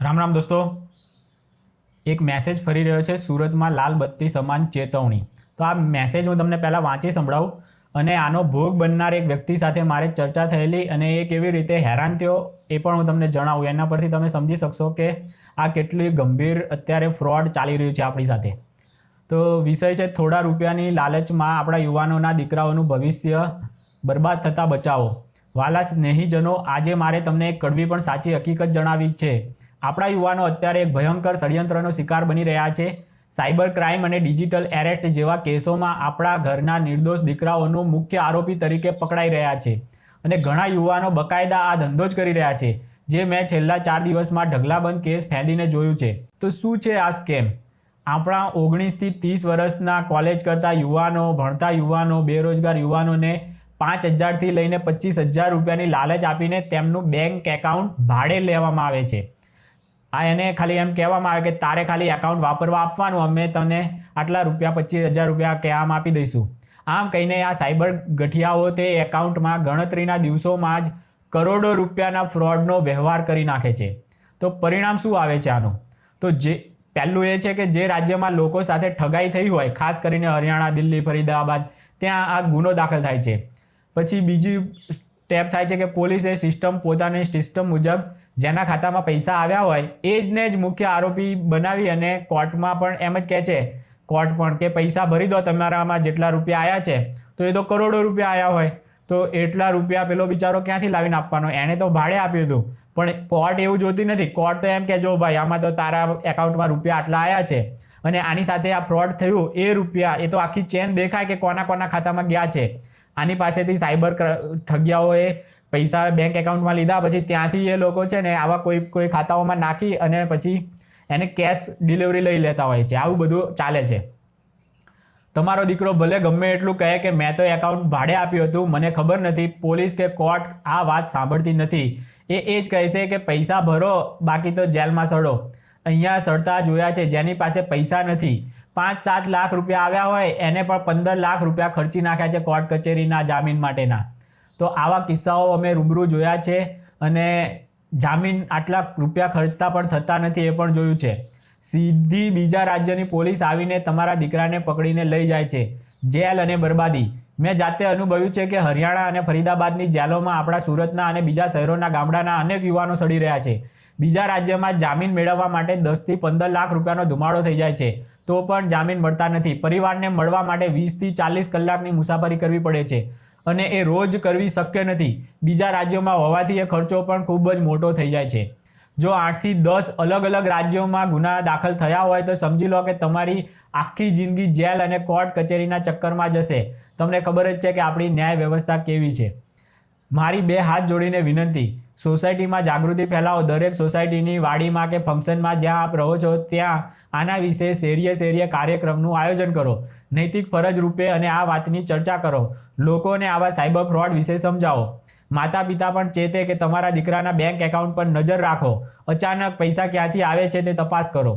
રામ રામ દોસ્તો, એક મેસેજ ફરી રહ્યો છે સુરતમાં લાલ બત્તી સમાન ચેતવણી. તો આ મેસેજ હું તમને પહેલાં વાંચી સંભળાવું અને આનો ભોગ બનનાર એક વ્યક્તિ સાથે મારે ચર્ચા થયેલી અને એ કેવી રીતે હેરાન થયો એ પણ હું તમને જણાવું. એના પરથી તમે સમજી શકશો કે આ કેટલી ગંભીર અત્યારે ફ્રોડ ચાલી રહ્યું છે આપણી સાથે. તો વિષય છે થોડા રૂપિયાની લાલચમાં આપણા યુવાનોના દીકરાઓનું ભવિષ્ય બરબાદ થતાં બચાવો. વાલા સ્નેહીજનો, આજે મારે તમને એક કડવી પણ સાચી હકીકત જણાવી છે. આપણા યુવાનો અત્યારે એક ભયંકર ષડયંત્રનો શિકાર બની રહ્યા છે. સાયબર ક્રાઇમ અને ડિજિટલ એરેસ્ટ જેવા કેસોમાં આપણા ઘરના નિર્દોષ દીકરાઓનું મુખ્ય આરોપી તરીકે પકડાઈ રહ્યા છે અને ઘણા યુવાનો બકાયદા આ ધંધો જ કરી રહ્યા છે, જે મેં છેલ્લા 4 દિવસમાં ઢગલાબંધ કેસ ફેંદીને જોયું છે. તો શું છે આ સ્કેમ? આપણા 19 થી 30 વર્ષના કોલેજ કરતા યુવાનો, ભણતા યુવાનો, બેરોજગાર યુવાનોને 5,000થી લઈને 25,000 રૂપિયાની લાલચ આપીને તેમનું બેંક એકાઉન્ટ ભાડે લેવામાં આવે છે. એને ખાલી એમ કહેવામાં આવે કે તારે ખાલી એકાઉન્ટ વાપરવા આપવાનું, અમે તને આટલા રૂપિયા 25,000 રૂપિયા કે આમ આપી દઈશું. આમ કહીને આ સાયબર ગઠિયાઓ તે એકાઉન્ટમાં ગણતરીના દિવસોમાં જ કરોડો રૂપિયાના ફ્રોડનો વ્યવહાર કરી નાખે છે. તો પરિણામ શું આવે છે આનું? તો પહેલું એ છે કે જે રાજ્યમાં લોકો સાથે ઠગાઈ થઈ હોય, ખાસ કરીને હરિયાણા, દિલ્હી, ફરીદાબાદ, ત્યાં આ ગુનો દાખલ થાય છે. પછી બીજી સ્ટેપ થાય છે કે પોલીસે પોતાની સિસ્ટમ મુજબ જેના ખાતામાં પૈસા આવ્યા હોય એ જને જ મુખ્ય આરોપી બનાવી અને કોર્ટમાં પણ એમ જ કહે છે, કોર્ટ પણ કે પૈસા ભરી દો, તમારામાં જેટલા રૂપિયા આવ્યા છે. તો એ તો કરોડો રૂપિયા આવ્યા હોય, તો એટલા રૂપિયા પેલો બિચારો ક્યાંથી લાવીને આપવાનો? એણે તો ભાડે આપ્યું હતું. પણ કોર્ટ એવું જોતી નથી. કોર્ટ તો એમ કે જો ભાઈ આમાં તો તારા એકાઉન્ટમાં રૂપિયા આટલા આવ્યા છે અને આની સાથે આ ફ્રોડ થયું, એ રૂપિયા એ તો આખી ચેન દેખાય કે કોના કોના ખાતામાં ગયા છે. આની પાસેથી સાયબર ઠગિયાઓએ પૈસા બેંક એકાઉન્ટમાં લીધા, પછી ત્યાંથી એ લોકો છે ને આવા કોઈ ખાતાઓમાં નાખી અને પછી એને કેશ ડિલિવરી લઈ લેતા હોય છે. આવું બધું ચાલે છે. તમારો દીકરો ભલે ગમે એટલું કહે કે મેં તો એકાઉન્ટ ભાડે આપ્યું હતું, મને ખબર નથી, પોલીસ કે કોર્ટ આ વાત સાંભળતી નથી. એ જ કહે છે કે પૈસા ભરો, બાકી તો જેલમાં સડો. અહીંયા સડતા જોયા છે જેની પાસે પૈસા નથી. 5-7 લાખ રૂપિયા આવ્યા હોય એને પણ 15 લાખ રૂપિયા ખર્ચી નાખ્યા છે કોર્ટ કચેરીના જામીન માટેના. તો આવા કિસ્સાઓ અમે રૂબરૂ જોયા છે અને જામીન આટલા રૂપિયા ખર્ચતા પણ થતા નથી એ પણ જોયું છે. સીધી બીજા રાજ્યની પોલીસ આવીને તમારા દીકરાને પકડીને લઈ જાય છે. જેલ અને બરબાદી. મેં જાતે અનુભવ્યું છે કે હરિયાણા અને ફરીદાબાદની જેલોમાં આપણા સુરતના અને બીજા શહેરોના ગામડાના અનેક યુવાનો સડી રહ્યા છે. બીજા રાજ્યમાં જામીન મેળવવા માટે 10થી 15 લાખ રૂપિયાનો ધુમાડો થઈ જાય છે, તો પણ જામીન મળતા નથી. પરિવારને મળવા માટે 20થી 40 કલાકની મુસાફરી કરવી પડે છે અને એ રોજ કરવી શક્ય નથી. બીજા રાજ્યોમાં હોવાથી એ ખર્ચો પણ ખૂબ જ મોટો થઈ જાય છે. જો 8થી 10 અલગ અલગ રાજ્યોમાં ગુના દાખલ થયા હોય તો સમજી લો કે તમારી આખી જિંદગી જેલ અને કોર્ટ કચેરીના ચક્કરમાં જશે. તમને ખબર જ છે કે આપણી ન્યાય વ્યવસ્થા કેવી છે. મારી 2 હાથ જોડીને વિનંતી, સોસાયટીમાં જાગૃતિ ફેલાવો. દરેક સોસાયટીની વાડીમાં કે ફંક્શનમાં જ્યાં આપ રહો છો ત્યાં આના વિશે શેરીએ કાર્યક્રમનું આયોજન કરો. નૈતિક ફરજ રૂપે અને આ વાતની ચર્ચા કરો. લોકોને આવા સાયબર ફ્રોડ વિશે સમજાવો. માતા પિતા પણ ચેતે કે તમારા દીકરાના બેંક એકાઉન્ટ પર નજર રાખો. અચાનક પૈસા ક્યાંથી આવે છે તે તપાસ કરો.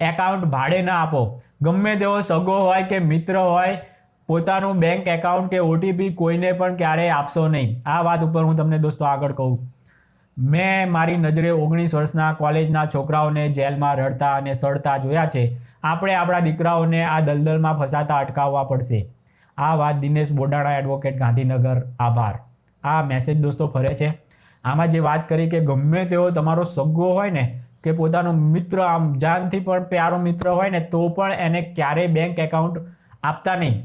એકાઉન્ટ ભાડે ના આપો. ગમે તેવો સગો હોય કે મિત્ર હોય, પોતાનું બેંક એકાઉન્ટ કે OTP કોઈને પણ ક્યારેય આપશો નહીં. આ વાત ઉપર હું તમને દોસ્તો આગળ કહું. મેં મારી નજરે 19 વર્ષના કોલેજના છોકરાઓને જેલમાં રડતા અને સડતા જોયા છે. આપણે આપણા દીકરાઓને આ દલદલમાં ફસાતા અટકાવવા પડશે. આ વાત દિનેશ બોડાણા, એડવોકેટ, ગાંધીનગર. આભાર. આ મેસેજ દોસ્તો ફરે છે. આમાં જે વાત કરી કે ગમે તેવો તમારો સગો હોય ને કે પોતાનો મિત્ર, આમ જાનથી પણ પ્યારો મિત્ર હોય ને, તો પણ એને ક્યારેય બેંક એકાઉન્ટ આપતા નહીં.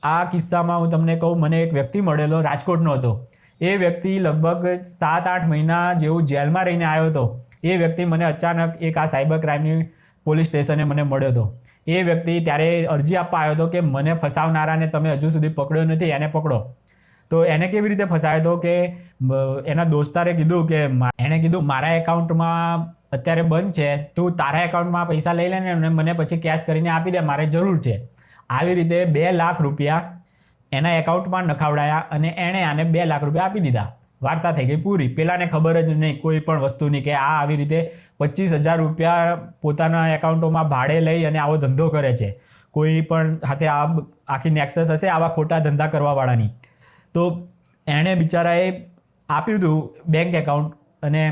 આ કિસ્સામાં હું તમને કહું, મને એક વ્યક્તિ મળેલો, રાજકોટનો હતો. એ વ્યક્તિ લગભગ 7-8 મહિના જેવું જેલમાં રહીને આવ્યો હતો. એ વ્યક્તિ મને અચાનક એક આ સાયબર ક્રાઇમની પોલીસ સ્ટેશને મને મળ્યો હતો. એ વ્યક્તિ ત્યારે અરજી આપવા આવ્યો હતો કે મને ફસાવનારાને તમે હજુ સુધી પકડ્યો નથી, એને પકડો. તો એને કેવી રીતે ફસાયો હતો કે એના દોસ્તારે કીધું કે એણે કીધું મારા એકાઉન્ટમાં અત્યારે બંધ છે, તું તારા એકાઉન્ટમાં પૈસા લઈ લે ને અને મને પછી કેશ કરીને આપી દે, મારે જરૂર છે. આવી રીતે 2 લાખ રૂપિયા એના એકાઉન્ટમાં નખાવડાયા અને એણે આને 2 લાખ રૂપિયા આપી દીધા. વાર્તા થઈ ગઈ પૂરી. પેલાને ખબર જ નહીં કોઈ પણ વસ્તુની કે આ આવી રીતે 25,000 રૂપિયા પોતાના એકાઉન્ટોમાં ભાડે લઈ અને આવો ધંધો કરે છે. કોઈ પણ હાથે આ આખી નેક્સસ હશે આવા ખોટા ધંધા કરવાવાળાની. તો એણે બિચારાએ આપ્યું હતું બેંક એકાઉન્ટ અને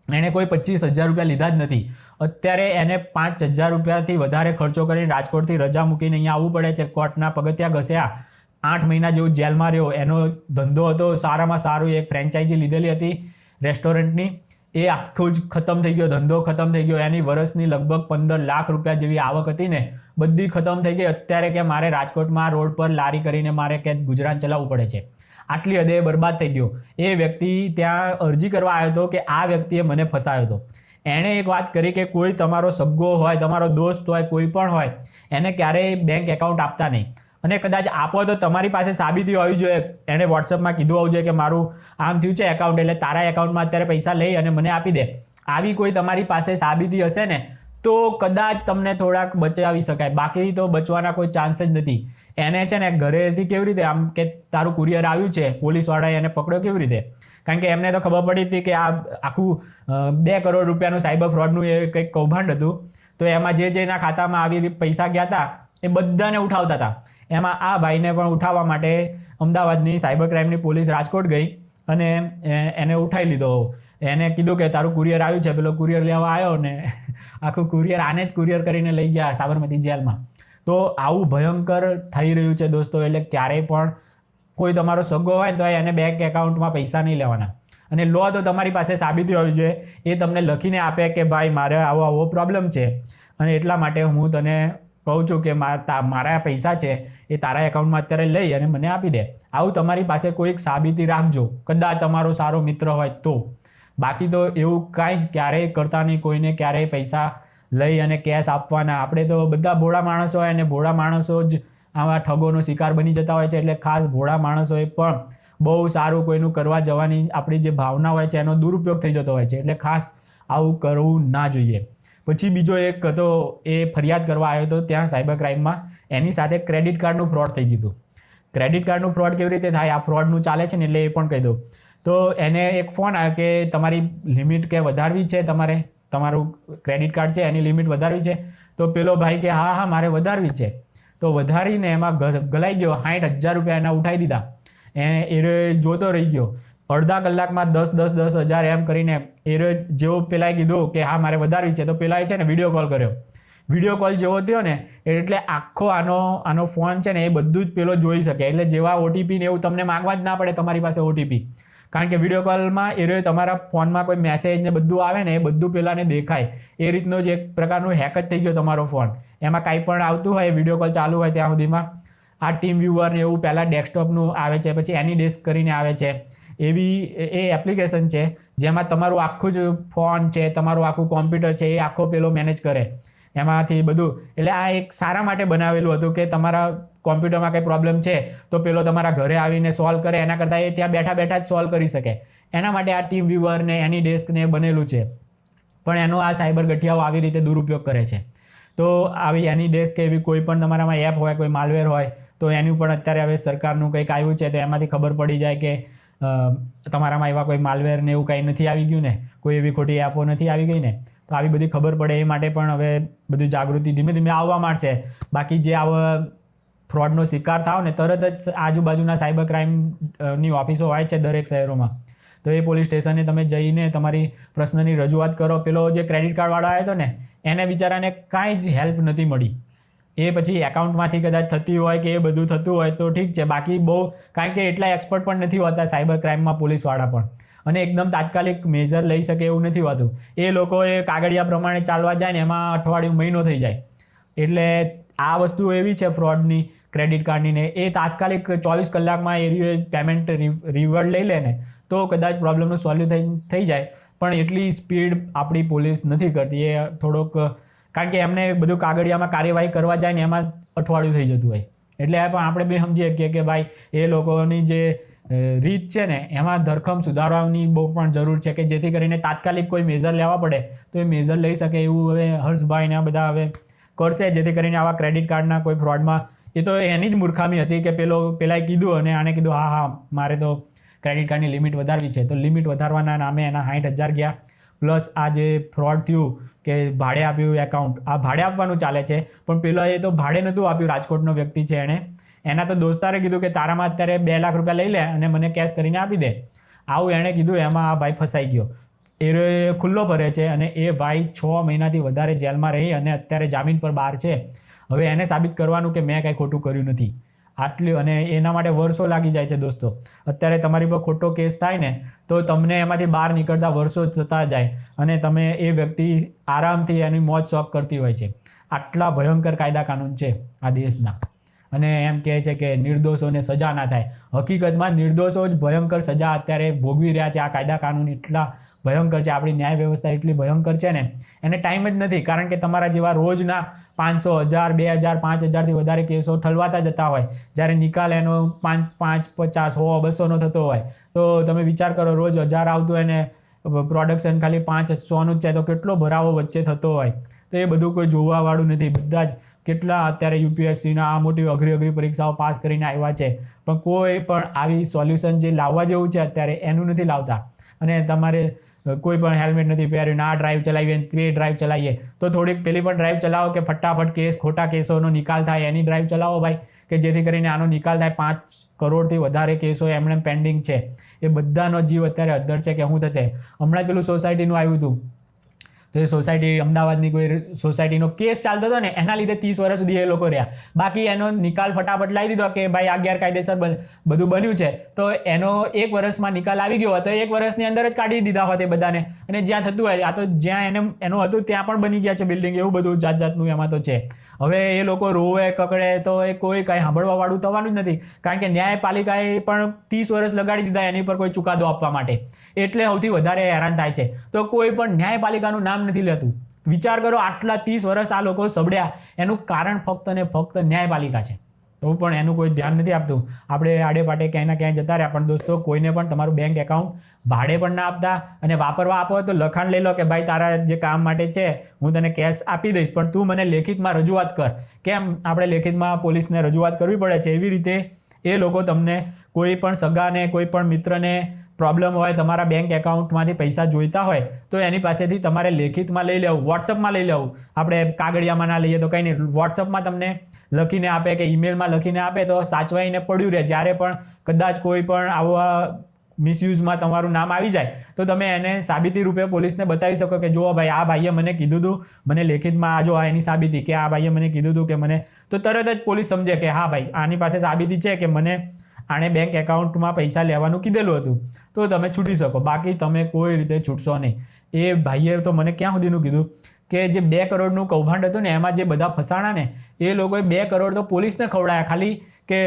એણે કોઈ 25,000 રૂપિયા લીધા જ નથી. અત્યારે એને 5,000 રૂપિયાથી વધારે ખર્ચો કરીને રાજકોટથી રજા મૂકીને અહીંયા આવવું પડે છે. કોર્ટના પગથિયા ઘસ્યા, 8 મહિના જેવું જેલમાં રહ્યો. એનો ધંધો હતો સારામાં સારું, એક ફ્રેન્ચાઇઝી લીધેલી હતી રેસ્ટોરન્ટની, એ આખું જ ખતમ થઈ ગયો, ધંધો ખતમ થઈ ગયો. એની વર્ષની લગભગ 15 લાખ રૂપિયા જેવી આવક હતી ને, બધી ખતમ થઈ ગઈ. અત્યારે કે મારે રાજકોટમાં રોડ પર લારી કરીને મારે કે ગુજરાન ચલાવવું પડે છે. આટલી હદે બરબાદ થઈ ગયો. એ વ્યક્તિ ત્યાં અરજી કરવા આવ્યો હતો કે આ વ્યક્તિએ મને ફસાયો હતો. એણે એક વાત કરી કે કોઈ તમારો સગો હોય, તમારો દોસ્ત હોય, કોઈ પણ હોય, એને ક્યારેય બેંક એકાઉન્ટ આપતા નહીં. અને કદાચ આપો તો તમારી પાસે સાબિતી હોવી જોઈએ. એણે વોટ્સઅપમાં કીધું હોવું જોઈએ કે મારું આમ થયું છે એકાઉન્ટ, એટલે તારા એકાઉન્ટમાં અત્યારે પૈસા લઈ અને મને આપી દે. આવી કોઈ તમારી પાસે સાબિતી હશે ને તો કદાચ તમને થોડાક બચાવી શકાય, બાકી તો બચવાના કોઈ ચાન્સ જ નથી. એને છે ને ઘરેથી કેવી રીતે આમ કે તારું કુરિયર આવ્યું છે, પોલીસવાળાએ એને પકડ્યો કેવી રીતે? કારણ કે એમને તો ખબર પડી હતી કે આ આખું 2 કરોડ રૂપિયાનું સાયબર ફ્રોડનું એ કંઈક કૌભાંડ હતું. તો એમાં જે જેના ખાતામાં આવી પૈસા ગયા હતા એ બધાને ઉઠાવતા હતા. એમાં આ ભાઈને પણ ઉઠાવવા માટે અમદાવાદની સાયબર ક્રાઇમની પોલીસ રાજકોટ ગઈ અને એને ઉઠાવી લીધો. એને કીધું કે તારું કુરિયર આવ્યું છે. પેલો કુરિયર લેવા આવ્યો ને આખું કુરિયર આને જ કુરિયર કરીને લઈ ગયા સાબરમતી જેલમાં. તો આવું ભયંકર થઈ રહ્યું છે દોસ્તો. એટલે ક્યારેય પણ કોઈ તમારો સગો હોય તો એને બેંક એકાઉન્ટમાં પૈસા નહીં લેવાના. અને લો તો તમારી પાસે સાબિતી હોવી જોઈએ. એ તમને લખીને આપે કે ભાઈ મારે આવો પ્રોબ્લેમ છે અને એટલા માટે હું તને કહું છું કે મારા પૈસા છે એ તારા એકાઉન્ટમાં અત્યારે લઈ અને મને આપી દે. આવું તમારી પાસે કોઈક સાબિતી રાખજો, કદાચ તમારો સારો મિત્ર હોય તો. બાકી તો એવું કાંઈ જ ક્યારેય કરતા નહીં. કોઈને ક્યારેય પૈસા લઈ અને કેશ આપવાના. આપણે તો બધા ભોળા માણસો હોય અને ભોળા માણસો જ આવા ઠગોનો શિકાર બની જતા હોય છે. એટલે ખાસ ભોળા માણસોએ પણ બહુ સારું કોઈનું કરવા જવાની આપણી જે ભાવના હોય છે એનો દુરુપયોગ થઈ જતો હોય છે. એટલે ખાસ આવું કરવું ના જોઈએ. પછી બીજો એક હતો, એ ફરિયાદ કરવા આવ્યો હતો ત્યાં સાયબર ક્રાઇમમાં. એની સાથે ક્રેડિટ કાર્ડનું ફ્રોડ થઈ ગયું હતું. ક્રેડિટ કાર્ડનું ફ્રોડ કેવી રીતે થાય, આ ફ્રોડનું ચાલે છે ને, એટલે એ પણ કહી દઉં. તો એને એક ફોન આવ્યો કે તમારી લિમિટ કે વધારવી છે, તમારું ક્રેડિટ કાર્ડ છે એની લિમિટ વધારવી છે. તો પેલો ભાઈ કે હા મારે વધારવી છે. તો વધારીને એમાં ગલાઈ ગયો. 60,000 રૂપિયા એના ઉઠાવી દીધા. એ જોતો રહી ગયો. અડધા કલાકમાં 10,000 એમ કરીને જેવો પેલાએ કીધું કે હા મારે વધારવી છે, તો પેલાએ છે ને વિડીયો કોલ કર્યો. વિડીયો કોલ જેવો થયો ને એટલે આખો આનો ફોન છે ને એ બધું જ પેલો જોઈ શકે. એટલે જેવા ઓટીપી ને એવું તમને માંગવા જ ના પડે તમારી પાસે ઓટીપી. કારણ કે વિડીયો કોલમાં તમારા ફોનમાં કોઈ મેસેજ ને બધું આવે ને એ બધું પેલાને દેખાય. એ રીતનો જ એક પ્રકારનું હેક જ થઈ ગયો તમારો ફોન. એમાં કાંઈ પણ આવતું હોય, વિડીયો કોલ ચાલુ હોય ત્યાં સુધીમાં આ ટીમ વ્યુઅર ને એવું પહેલાં ડેસ્કટોપનું આવે છે, પછી એનીડેસ્ક કરીને આવે છે. એવી એ એપ્લિકેશન છે જેમાં તમારું આખું જ ફોન છે, તમારું આખું કોમ્પ્યુટર છે એ આખો પેલો મેનેજ કરે એમાંથી બધું. એટલે આ એક સારા માટે બનાવેલું હતું કે તમારા કોમ્પ્યુટરમાં કંઈ પ્રોબ્લેમ છે તો પેલો તમારા ઘરે આવીને સોલ્વ કરે. એના કરતાં એ ત્યાં બેઠા બેઠા જ સોલ્વ કરી શકે. એના માટે આ ટીમ વ્યુઅર ને એનીડેસ્ક ને બનેલું છે. પણ એનો આ સાયબર ગઠિયાઓ આવી રીતે દુરુપયોગ કરે છે. તો આવી એનીડેસ્ક કે એવી કોઈ પણ તમારામાં એપ હોય, કોઈ માલવેર હોય તો એનું પણ અત્યારે હવે સરકારનું કંઈક આવ્યું છે તો એમાંથી ખબર પડી જાય કે તમારામાં એવા કોઈ માલવેર ને એવું કંઈ નથી આવી ગયું ને, કોઈ એવી ખોટી એપો નથી આવી ગઈ ને. તો આવી બધી ખબર પડે એ માટે પણ હવે બધું જાગૃતિ ધીમે ધીમે આવવા માંડશે. બાકી જે આવા ફ્રોડનો શિકાર થાવ ને તરત જ આજુબાજુના સાયબર ક્રાઇમની ઓફિસો હોય છે દરેક શહેરોમાં. તો એ પોલીસ સ્ટેશને તમે જઈને તમારી પ્રશ્નની રજૂઆત કરો. પેલો જે ક્રેડિટ કાર્ડવાળો આવ્યો હતો ને એને બિચારાને કાંઈ જ હેલ્પ નથી મળી. એ પછી એકાઉન્ટમાંથી કદાચ થતી હોય કે એ બધું થતું હોય તો ઠીક છે. બાકી બહુ, કારણ કે એટલા એક્સપર્ટ પણ નથી હોતા સાયબર ક્રાઇમમાં પોલીસવાળા પણ, અને એકદમ તાત્કાલિક મેજર લઈ શકે એવું નથી હોતું. એ લોકો એ કાગળિયા પ્રમાણે ચાલવા જાય ને એમાં અઠવાડિયું મહિનો થઈ જાય. એટલે આ વસ્તુ એવી છે ફ્રોડની, ક્રેડિટ કાર્ડની ને, એ તાત્કાલિક 24 કલાકમાં એ પેમેન્ટ રિવર્ડ લઈ લે ને તો કદાચ પ્રોબ્લેમનું સોલ્વ થઈ જાય. પણ એટલી સ્પીડ આપણી પોલીસ નથી કરતી. એ થોડોક, કારણ કે એમને બધું કાગળિયામાં કાર્યવાહી કરવા જાય ને એમાં અઠવાડિયું થઈ જતું હોય. એટલે પણ આપણે બી સમજી શકીએ કે ભાઈ એ લોકોની જે રીત છે ને એમાં ધરખમ સુધારવાની બહુ પણ જરૂર છે કે જેથી કરીને તાત્કાલિક કોઈ મેજર લેવા પડે તો એ મેજર લઈ શકે. એવું હવે હર્ષભાઈ ને આ બધા હવે કરશે જેથી કરીને આવા ક્રેડિટ કાર્ડના કોઈ ફ્રોડમાં, એ તો એની જ મૂર્ખામી હતી કે પેલાએ કીધું અને આને કીધું હા મારે તો ક્રેડિટ કાર્ડની લિમિટ વધારવી છે. તો લિમિટ વધારવાના નામે એના 60,000 ગયા. પ્લસ આ જે ફ્રોડ થયું કે ભાડે આપ્યું એકાઉન્ટ, આ ભાડે આપવાનું ચાલે છે પણ પેલા એ તો ભાડે નહોતું આપ્યું. રાજકોટનો વ્યક્તિ છે એના તો દોસ્તારે કીધું કે તારામાં અત્યારે 2 લાખ રૂપિયા લઈ લે અને મને કેશ કરીને આપી દે. આવું એણે કીધું. એમાં આ ભાઈ ફસાઈ ગયો. એ ખુલ્લો ફરે છે અને એ ભાઈ 6 મહિનાથી વધારે જેલમાં રહી અને અત્યારે જામીન પર બહાર છે. હવે એને સાબિત કરવાનું કે મેં કાંઈ ખોટું કર્યું નથી, આટલું, અને એના માટે વર્ષો લાગી જાય છે દોસ્તો. અત્યારે તમારી પર ખોટો કેસ થાય ને તો તમને એમાંથી બહાર નીકળતા વર્ષો થતા જાય અને તમે એ વ્યક્તિ આરામથી એની મોજ શોખ કરતી હોય છે. આટલા ભયંકર કાયદા કાનૂન છે આ દેશના. અને એમ કહે છે કે નિર્દોષોને સજા ના થાય. હકીકતમાં નિર્દોષો જ ભયંકર સજા અત્યારે ભોગવી રહ્યા છે. આ કાયદા કાનૂન એટલા ભયંકર છે, આપણી ન્યાય વ્યવસ્થા એટલી ભયંકર છે ને, એને ટાઈમ જ નથી. કારણ કે તમારા જેવા રોજના 500, 1000, 2000, 5000થી વધારે કેસો ઠલવાતા જતા હોય, જ્યારે નિકાલ એનો 5, 50, 100, 200નો થતો હોય. તો તમે વિચાર કરો, રોજ 1000 આવતું હોય ને પ્રોડક્શન ખાલી 500નું જ છે, તો કેટલો ભરાવો વચ્ચે થતો હોય. તો એ બધું કોઈ જોવાવાળું નથી. બધા જ કેટલા અત્યારે યુપીએસસીના આ મોટી અઘરી પરીક્ષાઓ પાસ કરીને આવ્યા છે, પણ કોઈ પણ આવી સોલ્યુશન જે લાવવા જેવું છે અત્યારે એનું નથી લાવતા. અને તમારે કોઈ પણ હેલ્મેટ નથી પહેર્યું, આ ડ્રાઈવ ચલાવીએ, તે ડ્રાઈવ ચલાવીએ, તો થોડીક પેલી પણ ડ્રાઈવ ચલાવો કે ફટાફટ ખોટા કેસોનો નિકાલ થાય. એની ડ્રાઈવ ચલાવો ભાઈ, કે જેથી કરીને આનો નિકાલ થાય. 5 કરોડથી વધારે કેસો એમણે પેન્ડિંગ છે, એ બધાનો જીવ અત્યારે અદ્ધર છે કે શું થશે. હમણાં જ પેલું સોસાયટીનું આવ્યું હતું, તો એ સોસાયટી, અમદાવાદની કોઈ સોસાયટીનો કેસ ચાલતો હતો ને, એના લીધે 30 વર્ષ સુધી એ લોકો રહ્યા. બાકી એનો નિકાલ ફટાફટ લાવી દીધો કે ભાઈ આ ગેરકાયદેસર બધું બન્યું છે, તો એનો 1 વર્ષમાં નિકાલ આવી ગયો હતો. 1 વર્ષની અંદર જ કાઢી દીધા હોત એ બધાને. અને જ્યાં થતું હોય, આ તો જ્યાં એનું હતું ત્યાં પણ બની ગયા છે બિલ્ડિંગ, એવું બધું જાતનું એમાં તો છે. હવે એ લોકો રોવે કકડે તો એ કોઈ કાંઈ સાંભળવાવાળું થવાનું જ નથી. કારણ કે ન્યાયપાલિકાએ પણ 30 વર્ષ લગાડી દીધા એની પર કોઈ ચુકાદો આપવા માટે. એટલે સૌથી વધારે હેરાન થાય છે. તો કોઈ પણ ન્યાયપાલિકાનું નામ નથી લેતું. વિચાર કરો, આટલા 30 વર્ષ આ લોકો સબડ્યા, એનું કારણ ફક્ત ને ફક્ત ન્યાયપાલિકા છે. તો પણ એનું કોઈ ધ્યાન નથી આપતું. આપણે આડે પાટે ક્યાંય ના ક્યાંય જતા રહ્યા. પણ દોસ્તો, કોઈને પણ તમારું બેંક એકાઉન્ટ ભાડે પણ ના આપતા, અને વાપરવા આપો તો લખાણ લઈ લો કે ભાઈ તારા જે કામ માટે છે હું તને કેશ આપી દઈશ, પણ તું મને લેખિતમાં રજૂઆત કર. કેમ આપણે લેખિતમાં પોલીસને રજૂઆત કરવી પડે છે, એવી રીતે એ લોકો તમને કોઈ પણ સગાને, કોઈ પણ મિત્રને પ્રોબ્લેમ હોય, તમારા બેંક એકાઉન્ટમાંથી પૈસા જોઈતા હોય, તો એની પાસેથી તમારે લેખિતમાં લઈ લેવું, વોટ્સઅપમાં લઈ લેવું. આપણે કાગળિયામાં ના લઈએ તો કંઈ નહીં, વોટ્સઅપમાં તમને લખીને આપે કે ઈમેલમાં લખીને આપે તો સાચવાઈને પડ્યું રહે. જ્યારે પણ કદાચ કોઈ પણ આવા મિસયુઝમાં તમારું નામ આવી જાય તો તમે એને સાબિતી રૂપે પોલીસને બતાવી શકો કે જુઓ ભાઈ, આ ભાઈએ મને કીધું હતું, મને લેખિતમાં આજો આ એની સાબિતી, કે આ ભાઈએ મને કીધું હતું કે મને, તો તરત જ પોલીસ સમજે કે હા ભાઈ આની પાસે સાબિતી છે કે મને આણે બેંક એકાઉન્ટમાં પૈસા લેવાનું કીધેલું હતું, તો તમે છૂટી શકો. બાકી તમે કોઈ રીતે છૂટશો નહીં. એ ભાઈએ તો મને ક્યાં સુધીનું કીધું કે જે 2 કરોડનું કૌભાંડ હતું ને, એમાં જે બધા ફસાણા ને, એ લોકોએ 2 કરોડ તો પોલીસને ખવડાયા. ખાલી કે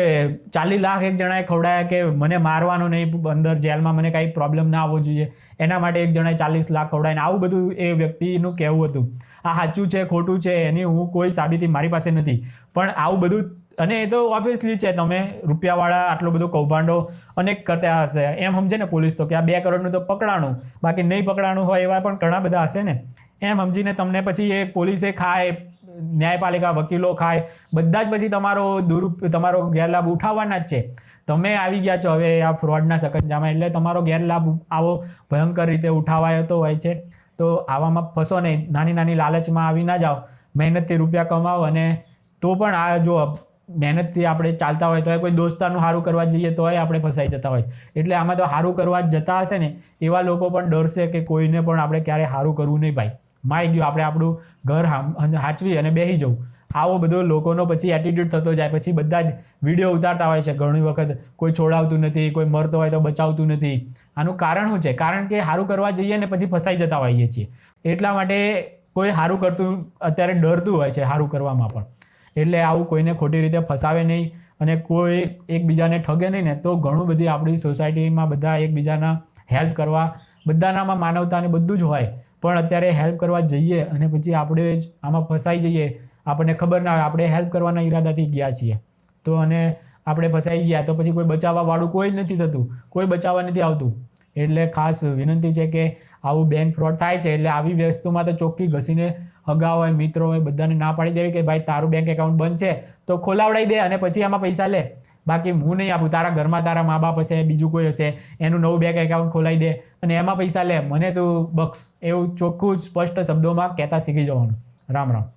40 લાખ એક જણાએ ખવડાયા કે મને મારવાનો નહીં, અંદર જેલમાં મને કાંઈ પ્રોબ્લેમ ના આવવો જોઈએ, એના માટે એક જણાએ 40 લાખ ખવડાવીને, આવું બધું એ વ્યક્તિનું કહેવું હતું. આ સાચું છે ખોટું છે એની હું કોઈ સાબિતી મારી પાસે નથી, પણ આવું બધું, અને એ તો ઓબ્વિયસલી છે, તમે રૂપિયાવાળા આટલો બધો કૌભાંડો અનેક કરતા હશે, એમ સમજે ને પોલીસ તો કે આ 2 કરોડનું તો પકડાણું, બાકી નહીં પકડાણું હોય એવા પણ ઘણા બધા હશે ને, એમ સમજીને તમને પછી એ પોલીસે ખાય, ન્યાયપાલિકા વકીલો ખાય, બધા જ પછી તમારો ગેરલાભ ઉઠાવવાના જ છે. તમે આવી ગયા છો હવે આ ફ્રોડના સકંજામાં, એટલે તમારો ગેરલાભ આવો ભયંકર રીતે ઉઠાવાતો હોય છે. તો આવામાં ફસો નહીં, નાની નાની લાલચમાં આવી ના જાઓ. મહેનતથી રૂપિયા કમાવો, અને તો પણ આ જો મહેનતથી આપણે ચાલતા હોય તો કોઈ દોસ્તારનું સારું કરવા જઈએ તો આપણે ફસાઈ જતા હોય. એટલે આમાં તો સારું કરવા જતા હશે ને એવા લોકો પણ ડરશે કે કોઈને પણ આપણે ક્યારે સારું કરવું નહીં ભાઈ, માઈ ગયું આપણે આપણું ઘર હાચવી અને બેસી જવું. આવો બધો લોકોનો પછી એટીટ્યૂડ થતો જાય. પછી બધા જ વિડીયો ઉતારતા હોય છે ઘણી વખત, કોઈ છોડાવતું નથી, કોઈ મરતો હોય તો બચાવતું નથી. આનું કારણ શું છે? કારણ કે સારું કરવા જઈએ ને પછી ફસાઈ જતા હોઈએ છીએ. એટલા માટે કોઈ સારું કરતું અત્યારે ડરતું હોય છે સારું કરવામાં પણ. એટલે આવું કોઈને ખોટી રીતે ફસાવે નહીં અને કોઈ એકબીજાને ઠગે નહીં ને, તો ઘણું બધી આપણી સોસાયટીમાં બધા એકબીજાના હેલ્પ કરવા, બધાનામાં માનવતા ને બધું જ હોય, પણ અત્યારે હેલ્પ કરવા જઈએ અને પછી આપણે જ આમાં ફસાઈ જઈએ, આપણને ખબર ના હોય, આપણે હેલ્પ કરવાના ઈરાદાથી ગયા છીએ તો, અને આપણે ફસાઈ ગયા તો પછી કોઈ બચાવવાવાળું કોઈ જ નથી થતું, કોઈ બચાવવા નથી આવતું. એટલે ખાસ વિનંતી છે કે આવું બેંક ફ્રોડ થાય છે એટલે આવી વસ્તુમાં તો ચોખ્ખી ઘસીને હગા હોય, મિત્રો હોય, બધાને ના પાડી દેવી કે ભાઈ તારું બેંક એકાઉન્ટ બંધ છે તો ખોલાવડાવી દે અને પછી આમાં પૈસા લે. બાકી હું નહીં આપું, તારા ઘરમાં તારા મા બાપ હશે, બીજું કોઈ હશે, એનું નવું બેંક એકાઉન્ટ ખોલાવી દે અને એમાં પૈસા લે, મને તું બક્ષ, એવું ચોખ્ખું સ્પષ્ટ શબ્દોમાં કહેતા શીખી જવાનું. રામ રામ.